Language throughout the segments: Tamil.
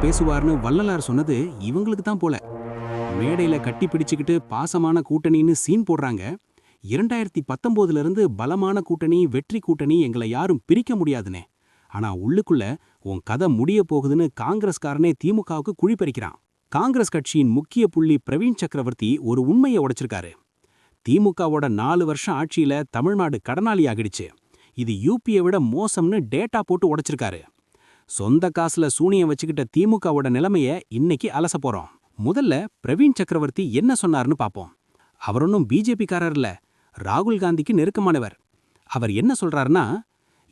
பேசுவார்னு வள்ளலார் சொன்னது இவங்களுக்கு தான் போல. மேடையில கட்டி பிடிச்சுக்கிட்டு பாசமான கூட்டணின்னு சீன் போடுறாங்க. 2019 இருந்து பலமான கூட்டணி, வெற்றி கூட்டணி, எங்களை யாரும் பிரிக்க முடியாதுனே. ஆனா உள்ளுக்குள்ள உன் கதை முடிய போகுதுன்னு காங்கிரஸ்காரனே திமுகவுக்கு குழி பறிக்கிறான். காங்கிரஸ் கட்சியின் முக்கிய புள்ளி பிரவீன் சக்கரவர்த்தி ஒரு உண்மையை உடைச்சிருக்காரு. திமுகவோட 4 வருஷம் ஆட்சியில தமிழ்நாடு கடனாளி ஆகிடுச்சு. இது யூபியை விட மோசம்னு டேட்டா போட்டு உடைச்சிருக்காரு. சொந்த காசுல சூனியம் வச்சுக்கிட்ட திமுகவோட நிலைமைய இன்னைக்கு அலச போறோம். முதல்ல பிரவீன் சக்கரவர்த்தி என்ன சொன்னார்னு பாப்போம். அவர் ஒன்னும் பிஜேபிக்காரர் இல்ல, ராகுல் காந்திக்கு நெருக்கமானவர். அவர் என்ன சொல்றாருன்னா,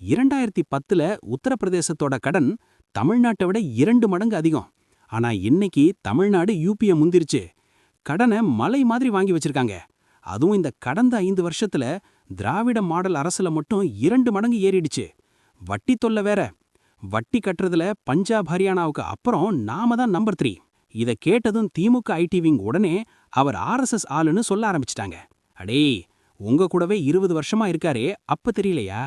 2010ல உத்தரப்பிரதேசத்தோட கடன் தமிழ்நாட்டை விட 2 மடங்கு அதிகம். ஆனா இன்னைக்கு தமிழ்நாடு யூபியை முந்திருச்சு. கடனை மலை மாதிரி வாங்கி வச்சிருக்காங்க. அதுவும் இந்த கடந்த 5 வருஷத்துல திராவிட மாடல் அரசுல மட்டும் 2 மடங்கு ஏறிடுச்சு. வட்டி தொல்லை வேற. வட்டி கட்டுறதுல பஞ்சாப் ஹரியானாவுக்கு அப்புறம் நாம தான் நம்பர் 3. இதை கேட்டதும் திமுக ஐடி விங் உடனே அவர் RSS ஆளுன்னு சொல்ல ஆரம்பிச்சிட்டாங்க. அடே, உங்க கூடவே 20 வருஷமா இருக்காரே, அப்ப தெரியலையா?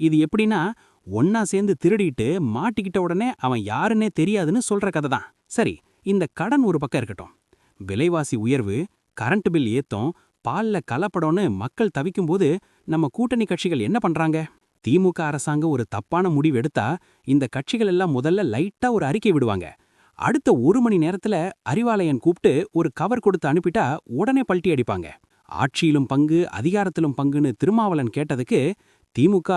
இது எப்படின்னா, ஒன்னா சேர்ந்து திருடிட்டு மாட்டிக்கிட்ட உடனே அவன் யாருன்னே தெரியாதுன்னு சொல்ற கதை தான். சரி, இந்த கடன் ஒரு பக்கம் இருக்கட்டும். விலைவாசி உயர்வு, கரண்ட் பில் ஏத்தம், பால்ல கலப்படம்னு மக்கள் தவிக்கும்போது நம்ம கூட்டணி கட்சிகள் என்ன பண்றாங்க? திமுக அரசாங்கம் ஒரு தப்பான முடிவு எடுத்தா இந்த கட்சிகள் எல்லாம் முதல்ல லைட்டா ஒரு அறிக்கை விடுவாங்க. அடுத்த 1 மணி நேரத்துல அறிவாலயன் கூப்பிட்டு ஒரு கவர் கொடுத்து அனுப்பிட்டா உடனே பல்ட்டி அடிப்பாங்க. ஆட்சியிலும் பங்கு, அதிகாரத்திலும் பங்குன்னு திருமாவளன் கேட்டதுக்கு திமுக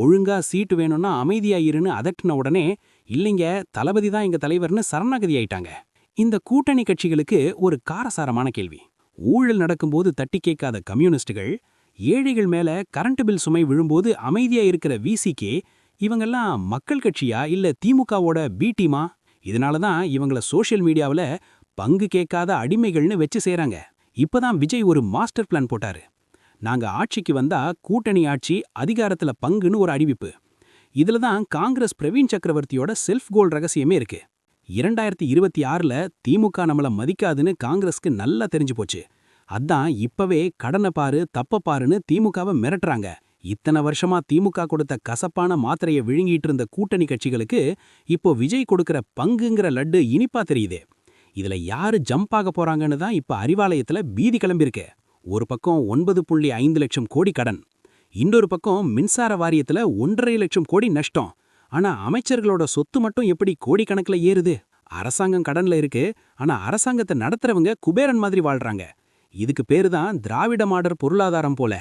ஒழுங்கா சீட்டு வேணும்னா அமைதியாயிருன்னு அதட்டின உடனே, இல்லைங்க தளபதி தான் எங்க தலைவர்னு சரணாகதி ஆயிட்டாங்க. இந்த கூட்டணி கட்சிகளுக்கு ஒரு காரசாரமான கேள்வி. ஊழல் நடக்கும்போது தட்டி கேட்காத கம்யூனிஸ்டுகள், ஏழைகள் மேல கரண்ட் பில் சுமை விழும்போது அமைதியா இருக்கிற விசிகே, இவங்கெல்லாம் மக்கள் கட்சியா இல்ல திமுகவோட பி டீமா? இதனாலதான் இவங்கள சோஷியல் மீடியாவுல பங்கு கேட்காத அடிமைகள்னு வச்சு செய்றாங்க. இப்பதான் விஜய் ஒரு மாஸ்டர் பிளான் போட்டாரு. நாங்க ஆட்சிக்கு வந்தா கூட்டணி ஆட்சி, அதிகாரத்துல பங்குன்னு ஒரு அறிவிப்பு. இதுலதான் காங்கிரஸ் பிரவீன் சக்கரவர்த்தியோட செல்ஃப் கோல் ரகசியமே இருக்கு. 2026ல திமுக நம்மள மதிக்காதுன்னு காங்கிரஸ்க்கு நல்லா தெரிஞ்சு போச்சு. அதான் இப்பவே கடனை பாரு, தப்ப பாருன்னு திமுகவை மிரட்டுறாங்க. இத்தனை வருஷமா திமுக கொடுத்த கசப்பான மாத்திரையை விழுங்கிட்டு இருந்த கூட்டணி கட்சிகளுக்கு இப்போ விஜய் கொடுக்கிற பங்குங்கிற லட்டு இனிப்பா தெரியுதே. இதுல யாரு ஜம்ப் ஆக போறாங்கன்னு தான் இப்ப அறிவாலயத்துல பீதி கிளம்பிருக்கு. ஒரு பக்கம் 9.5 லட்சம் கோடி கடன், இன்னொரு பக்கம் மின்சார வாரியத்துல 1.5 லட்சம் கோடி நஷ்டம். ஆனா அமைச்சர்களோட சொத்து மட்டும் எப்படி கோடிக்கணக்கில் ஏறுது? அரசாங்கம் கடன்ல இருக்கு, ஆனா அரசாங்கத்தை நடத்துறவங்க குபேரன் மாதிரி வாழ்றாங்க. இதுக்கு பேரு தான் திராவிட மாடல் பொருளாதாரம் போல.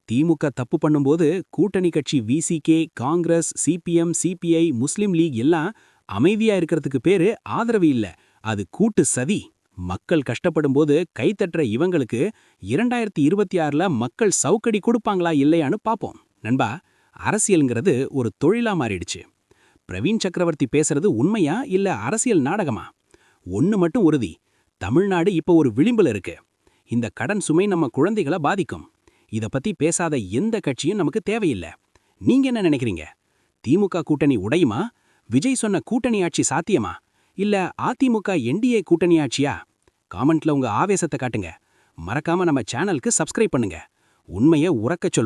திமுக தப்பு பண்ணும்போது கூட்டணி கட்சி விசிகே, காங்கிரஸ், சிபிஎம், சிபிஐ, முஸ்லிம் லீக் எல்லாம் அமைதியா இருக்கிறதுக்கு பேரு ஆதரவு இல்ல, அது கூட்டு சதி. மக்கள் கஷ்டப்படும் போது கைத்தட்டுற இவங்களுக்கு 2026ல மக்கள் சவுக்கடி கொடுப்பாங்களா இல்லையான்னு பாப்போம். நண்பா, அரசியல்ங்கிறது ஒரு தொழிலா மாறிடுச்சு. பிரவீன் சக்கரவர்த்தி பேசுறது உண்மையா இல்ல அரசியல் நாடகமா? ஒன்னு மட்டும் உறுதி, தமிழ்நாடு இப்ப ஒரு விளிம்புல இருக்கு. இந்த கடன் சுமை நம்ம குழந்தைகளை பாதிக்கும். இத பத்தி பேசாத எந்த கட்சியும் நமக்கு தேவையில்லை. நீங்க என்ன நினைக்கிறீங்க? திமுக கூட்டணி உடையுமா? விஜய் சொன்ன கூட்டணி ஆட்சி சாத்தியமா? இல்ல அதிமுக என்டிஏ கூட்டணி ஆட்சியா? காமெண்ட்ல உங்க ஆவேசத்தை காட்டுங்க. மறக்காம நம்ம சேனலுக்கு சப்ஸ்கிரைப் பண்ணுங்க. உண்மையை உறக்கச் சொல்வோம்.